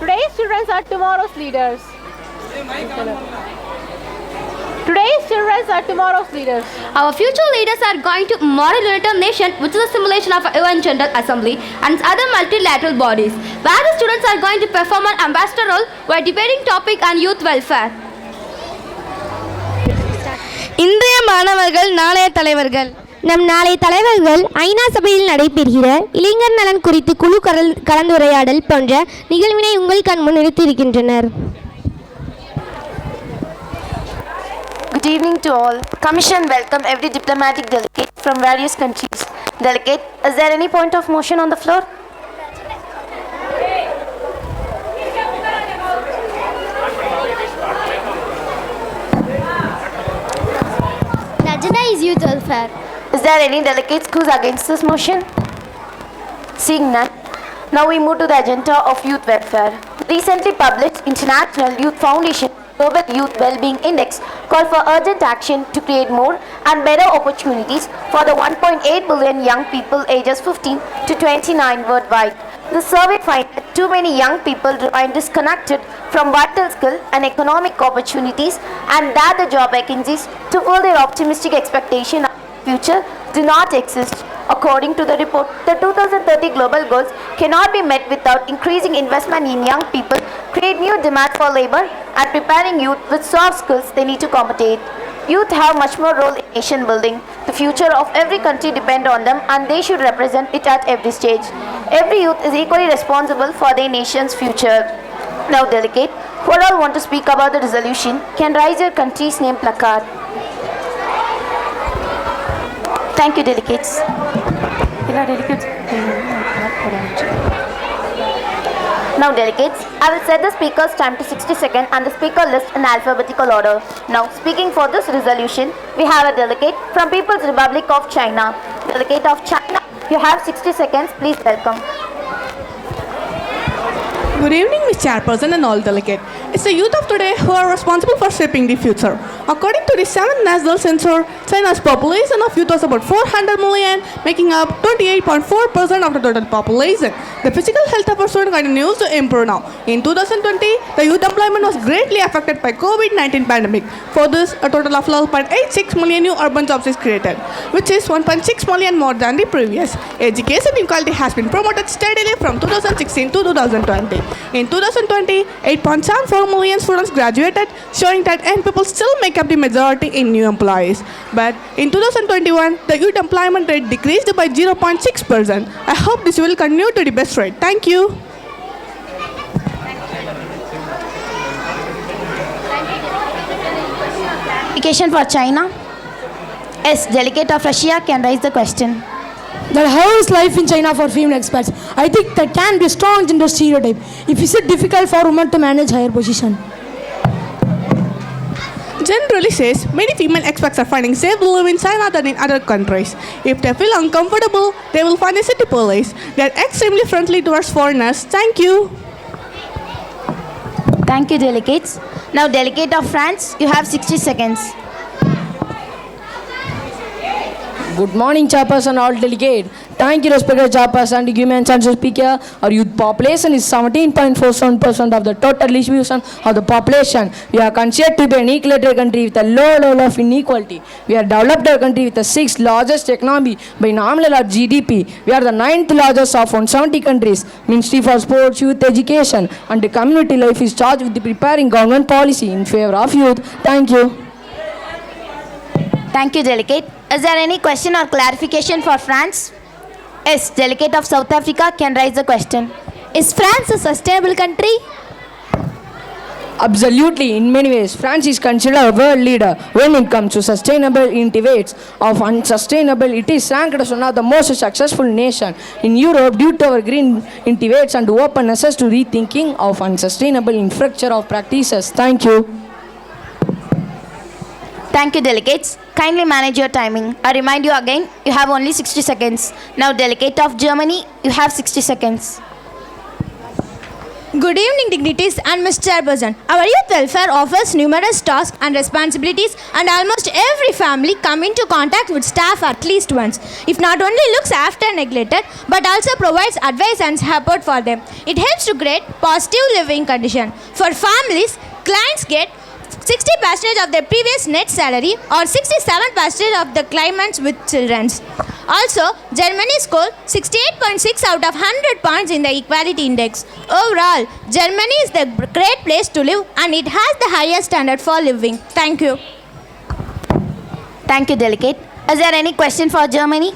Today's children are tomorrow's leaders. Today's children are tomorrow's leaders. Our future leaders are going to model United Nations, which is a simulation of a UN General Assembly and other multilateral bodies, where the students are going to perform an ambassador role while debating topic on youth welfare. இன்றைய மாணவர்கள் நாளைய தலைவர்கள். நம் நாளை தலைவர்கள் ஐநா சபையில் நடைபெறுகிற இளைஞர் நலன் குறித்து குழு கலந்துரையாடல் போன்ற நிகழ்வினை உங்கள் கண் முன் நிறுத்தியிருக்கின்றனர். Good evening to all. Commission welcome every diplomatic delegate from various countries. Delegate, is there any point of motion on the floor? The agenda is youth welfare. Is there any delegates who is against this motion? Seeing none, now we move to the agenda of youth welfare. Recently published International Youth Foundation Global Youth Wellbeing Index called for urgent action to create more and better opportunities for the 1.8 billion young people ages 15 to 29 worldwide. The survey finds that too many young people remain disconnected from vital skill and economic opportunities, and that the job vacancies to fulfill their optimistic expectation of the future do not exist. According to the report, the 2030 global goals cannot be met without increasing investment in young people, create new demand for labor, and preparing youth with soft skills they need to compete. Youth have much more role in nation building. The future of every country depends on them, and they should represent it at every stage. Every youth is equally responsible for their nation's future. Now, delegate, who all want to speak about the resolution can raise your country's name placard. Thank you, delegates. Now, delegates, I will set the speaker's time to 60 seconds and the speaker list in alphabetical order. Now, speaking for this resolution, we have a delegate from People's Republic of China. Delegate of China, you have 60 seconds. Please welcome. Good evening, Ms. Chairperson and all delegates. It's the youth of today who are responsible for shaping the future. According to the 7th National Census, China's population of youth was about 400 million, making up 28.4% of the total population. The physical health of our students continues to improve now. In 2020, the youth employment was greatly affected by COVID-19 pandemic. For this, a total of 12.86 million new urban jobs is created, which is 1.6 million more than the previous. Education equality has been promoted steadily from 2016 to 2020. In 2020, 8.74 million students graduated, showing that young people still make up the majority in new employees. But in 2021, the youth employment rate decreased by 0.6%. I hope this will continue to the best rate. Thank you. Application for China. Yes, delegate of Russia can raise the question. That how is life in China for female experts? I think that can be a strong gender stereotype. If is it difficult for women to manage higher position? Generally says many female experts are finding safe to live in China than in other countries. If they feel uncomfortable, they will find a city police. They are extremely friendly towards foreigners. Thank you. Thank you, delegates. Now, delegate of France, you have 60 seconds. Good morning, Chairperson, all delegate. Thank you, respected Chairperson. To give me a chance to speak here. Our youth population is 17.47% of the total distribution of the population. We are considered to be an equal country with a low level of inequality. We are developed country with the 6th largest economy by nominal of GDP. We are the 9th largest of 170 countries. Ministry for Sports, Youth Education and the Community Life is charged with preparing government policy in favor of youth. Thank you. Thank you, delegate. Is there any question or clarification for France? Yes, delegate of South Africa can raise the question. Is France a sustainable country? Absolutely, in many ways, France is considered a world leader when it comes to sustainable initiatives of unsustainable. It is ranked as one of the most successful nations in Europe due to our green initiatives and openness to rethinking of unsustainable infrastructure of practices. Thank you. Thank you, delegates. Kindly manage your timing. I remind you again, you have only 60 seconds. Now, delegate of Germany, you have 60 seconds. Good evening, dignities and Mr. Chairperson. Our youth welfare offers numerous tasks and responsibilities, and almost every family come into contact with staff at least once. It not only looks after neglected, but also provides advice and support for them. It helps to create positive living condition. For families, clients get 60% of their previous net salary or 67% of the claimants with children. Also, Germany scored 68.6 out of 100 points in the Equality Index. Overall, Germany is the great place to live and it has the highest standard for living. Thank you. Thank you, Delegate. Is there any question for Germany?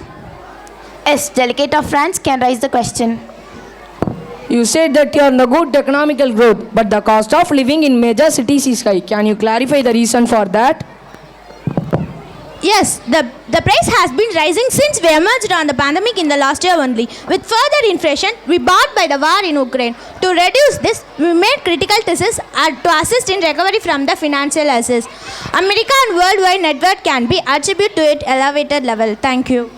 Yes, Delegate of France can raise the question. You said that you are in the good economical growth, but the cost of living in major cities is high. Can you clarify the reason for that? Yes, the price has been rising since we emerged on the pandemic in the last year only. With further inflation, we brought by the war in Ukraine. To reduce this, we made critical tests to assist in recovery from the financial assist. America and worldwide network can be attributed to its elevated level. Thank you.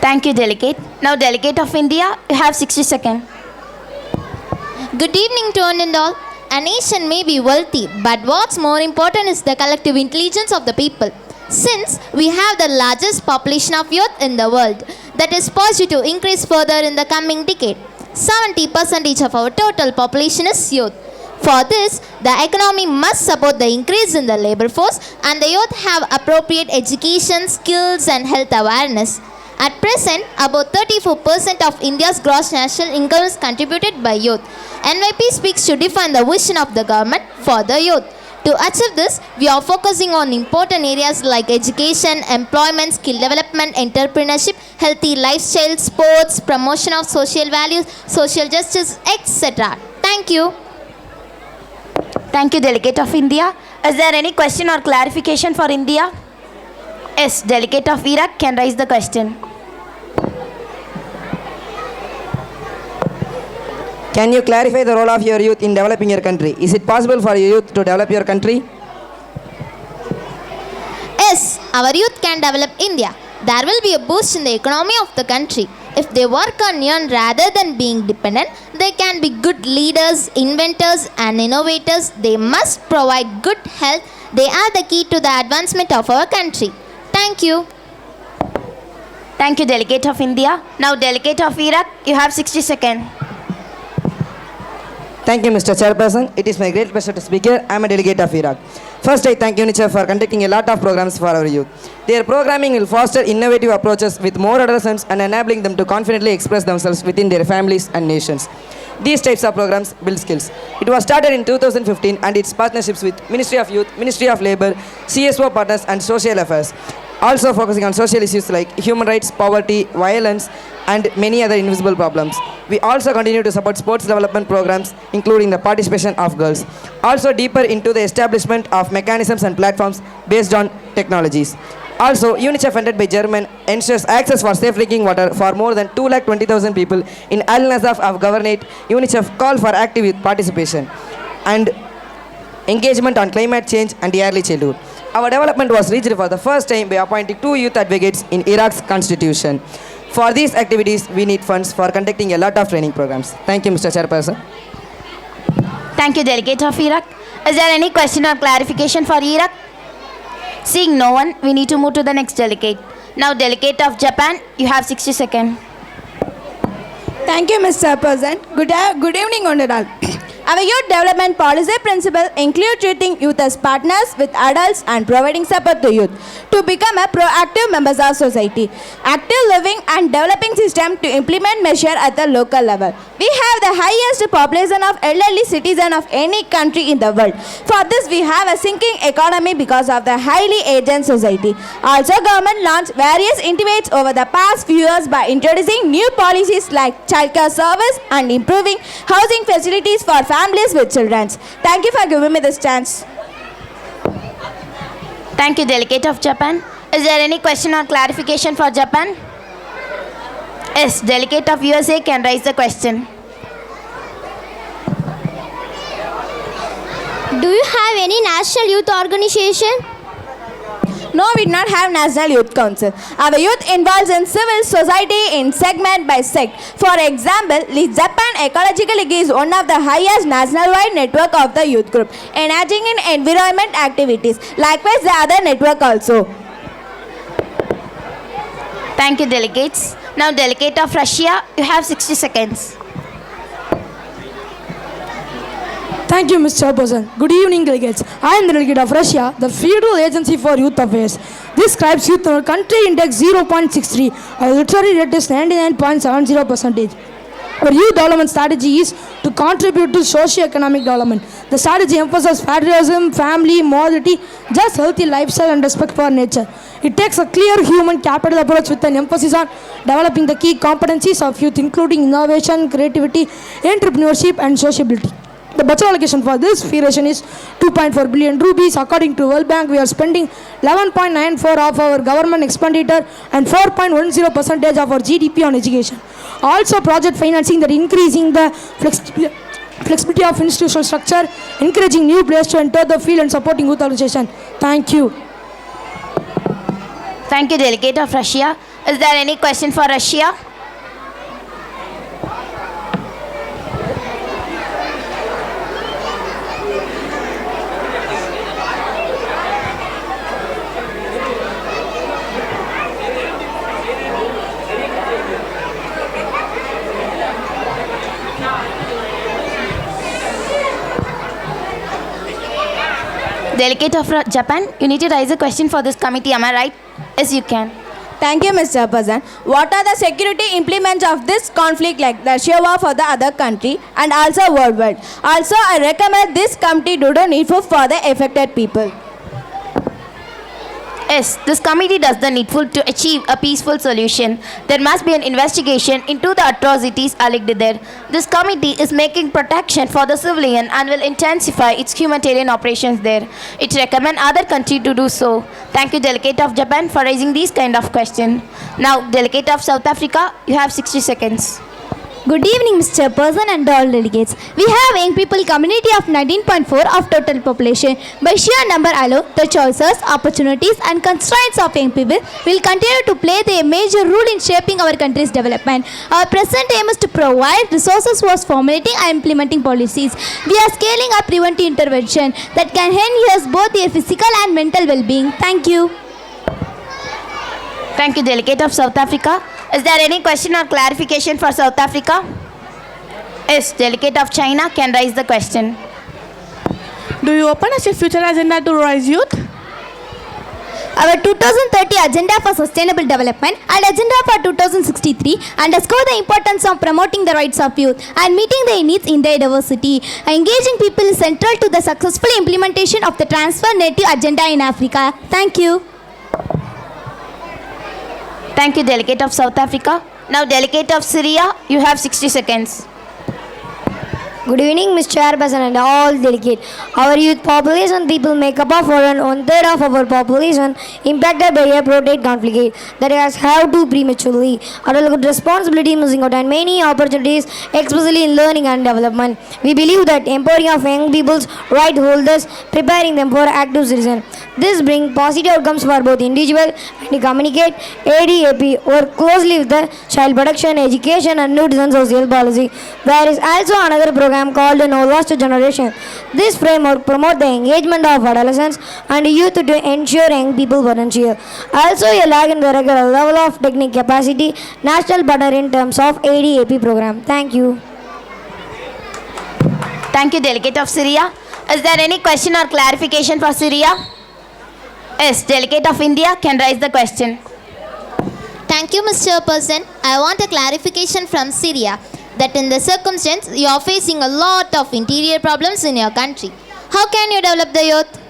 Thank you, Delegate. Now, Delegate of India, you have 60 seconds. Good evening to one and all. A nation may be wealthy, but what's more important is the collective intelligence of the people. Since we have the largest population of youth in the world, that is poised to increase further in the coming decade. 70% of our total population is youth. For this, the economy must support the increase in the labor force and the youth have appropriate education, skills and health awareness. At present, about 34% of India's gross national income is contributed by youth. NYP speaks to define the vision of the government for the youth. To achieve this, we are focusing on important areas like education, employment, skill development, entrepreneurship, healthy lifestyle, sports, promotion of social values, social justice, etc. Thank you. Thank you, Delegate of India. Is there any question or clarification for India? Yes, Delegate of Iraq can raise the question. Can you clarify the role of your youth in developing your country? Is it possible for your youth to develop your country? Yes, our youth can develop India. There will be a boost in the economy of the country. If they work on earn rather than being dependent, they can be good leaders, inventors and innovators. They must provide good health. They are the key to the advancement of our country. Thank you. Thank you, Delegate of India. Now, Delegate of Iraq, you have 60 seconds. Thank you, Mr. Chairperson. It is my great pleasure to speak here. I am a delegate of Iraq. First, I thank UNICEF for conducting a lot of programs for our youth. Their programming will foster innovative approaches with more adolescents and enabling them to confidently express themselves within their families and nations. These types of programs build skills. It was started in 2015 and its partnerships with Ministry of Youth, Ministry of Labour, CSO partners and social affairs. Also focusing on social issues like human rights, poverty, violence and many other invisible problems. We also continue to support sports development programs including the participation of girls. Also deeper into the establishment of mechanisms and platforms based on technologies. Also, UNICEF funded by Germany ensures access for safe drinking water for more than 220,000 people in Al Nazaf of Governorate. UNICEF call for active youth participation and engagement on climate change and early childhood. Our development was reached for the first time by appointing 2 youth advocates in Iraq's constitution. For these activities, we need funds for conducting a lot of training programs. Thank you, Mr. Chairperson. Thank you, Delegate of Iraq. Is there any question or clarification for Iraq? Seeing no one, we need to move to the next delegate. Now, Delegate of Japan, you have 60 seconds. Thank you, Mr. President. Good evening, Honorable. Our youth development policy principle include treating youth as partners with adults and providing support to youth to become a proactive members of society. Active living and developing system to implement measure at the local level. We have the highest population of elderly citizens of any country in the world. For this, we have a sinking economy because of the highly aging society. Also, government launched various initiatives over the past few years by introducing new policies like childcare service and improving housing facilities for families with children. Thank you for giving me this chance. Thank you, Delegate of Japan. Is there any question or clarification for Japan? Yes, Delegate of USA can raise the question. Do you have any national youth organization? No, we do not have National Youth Council. Our youth involves in civil society in segment by sect. For example, the Japan Ecological League is one of the highest national-wide network of the youth group, engaging in environment activities. Likewise, the other network also. Thank you, delegates. Now, delegate of Russia, you have 60 seconds. Thank you, Mr. Chairperson. Good evening, delegates. I am the delegate of Russia, the Federal Agency for Youth Affairs. This describes youth country index 0.63. Our literary rate is 99.70%. Our youth development strategy is to contribute to socio-economic development. The strategy emphasizes patriotism, family, morality, just healthy lifestyle and respect for nature. It takes a clear human capital approach with an emphasis on developing the key competencies of youth, including innovation, creativity, entrepreneurship, and sociability. The budget allocation for this federation is 2.4 billion rupees. According to World Bank, we are spending 11.94% of our government expenditure and 4.10% of our GDP on education. Also, project financing that increasing the flexibility of institutional structure, encouraging new players to enter the field and supporting youth organization. Thank you. Thank you, delegate of Russia. Is there any question for Russia? Delegate of Japan, you need to raise a question for this committee, am I right? Yes, you can. Thank you, Mr. President. What are the security implements of this conflict, like the Russia war for the other country and also worldwide? Also, I recommend this committee to do needful for the affected people. Yes, this committee does the needful to achieve a peaceful solution. There must be an investigation into the atrocities alleged there. This committee is making protection for the civilian and will intensify its humanitarian operations there. It recommends other countries to do so. Thank you, delegate of Japan, for raising these kind of questions. Now, delegate of South Africa, you have 60 seconds. Good evening, Mr. Person and all delegates. We have young people community of 19.4 of total population. By sheer number alone, the choices, opportunities and constraints of young people will continue to play a major role in shaping our country's development. Our present aim is to provide resources for formulating and implementing policies. We are scaling up preventive intervention that can enhance both their physical and mental well-being. Thank you. Thank you, delegate of South Africa. Is there any question or clarification for South Africa? Yes, delegate of China can raise the question. Do you open as your future agenda to rise youth? Our 2030 Agenda for Sustainable Development and Agenda for 2063 underscore the importance of promoting the rights of youth and meeting their needs in their diversity. Engaging people is central to the successful implementation of the transformative agenda in Africa. Thank you. Thank you, delegate of South Africa. Now, delegate of Syria, you have 60 seconds. Good evening, Mr. Chairperson and all delegates. Our youth population people make up of around one-third of our population impacted by a protracted conflict that has had to prematurely. Adult responsibility missing out on many opportunities, especially in learning and development. We believe that empowering of young people's right holders, preparing them for active citizen. This brings positive outcomes for both individual and communicate. ADAP work closely with the child protection, education and nutrition social policy. There is also another program called the No Lost Generation. This framework promotes the engagement of adolescents and youth to ensure young people potential. Also, a lag in the regular level of technical capacity, national partner in terms of ADAP program. Thank you. Thank you, delegate of Syria. Is there any question or clarification for Syria? Yes, delegate of India can raise the question. Thank you, Mr. Person. I want a clarification from Syria that in the circumstance you are facing a lot of interior problems in your country. How can you develop the youth?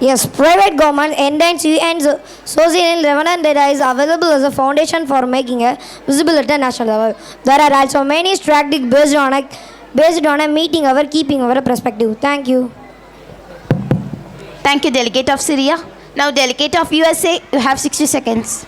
Yes, private government and social revenue data is available as a foundation for making a visible at the national level. There are also many strategies based on a meeting our keeping our perspective. Thank you. Thank you, delegate of Syria. Now, delegate of USA, you have 60 seconds.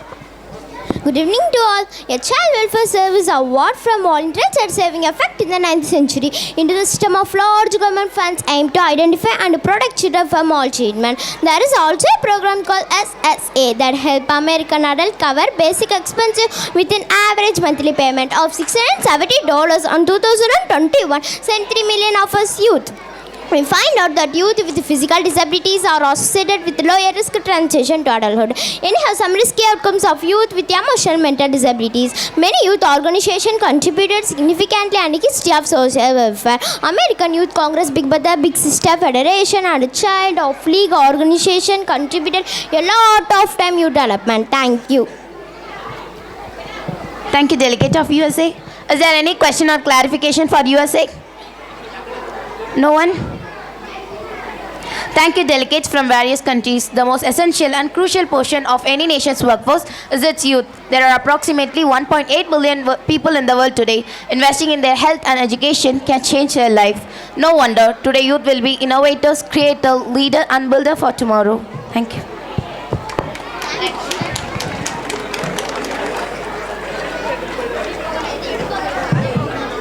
Good evening to all. A Child Welfare Service award from volunteers had saving effect in the 9th century into the system of large government funds aimed to identify and protect children from maltreatment. There is also a program called SSA that help American adults cover basic expenses with an average monthly payment of $670 on 2021, sent 3 million of us youth. We find out that youth with physical disabilities are associated with lower risk transition to adulthood. Anyhow, some risky outcomes of youth with emotional mental disabilities. Many youth organizations contributed significantly and history of social welfare. American Youth Congress, Big Brother, Big Sister Federation and Child of League organization contributed a lot of time youth development. Thank you. Thank you, Delegate of USA. Is there any question or clarification for USA? No one? Thank you, delegates from various countries. The most essential and crucial portion of any nation's workforce is its youth. There are approximately 1.8 billion people in the world today. Investing in their health and education can change their life. No wonder today youth will be innovators, creator, leader and builder for tomorrow. Thank you.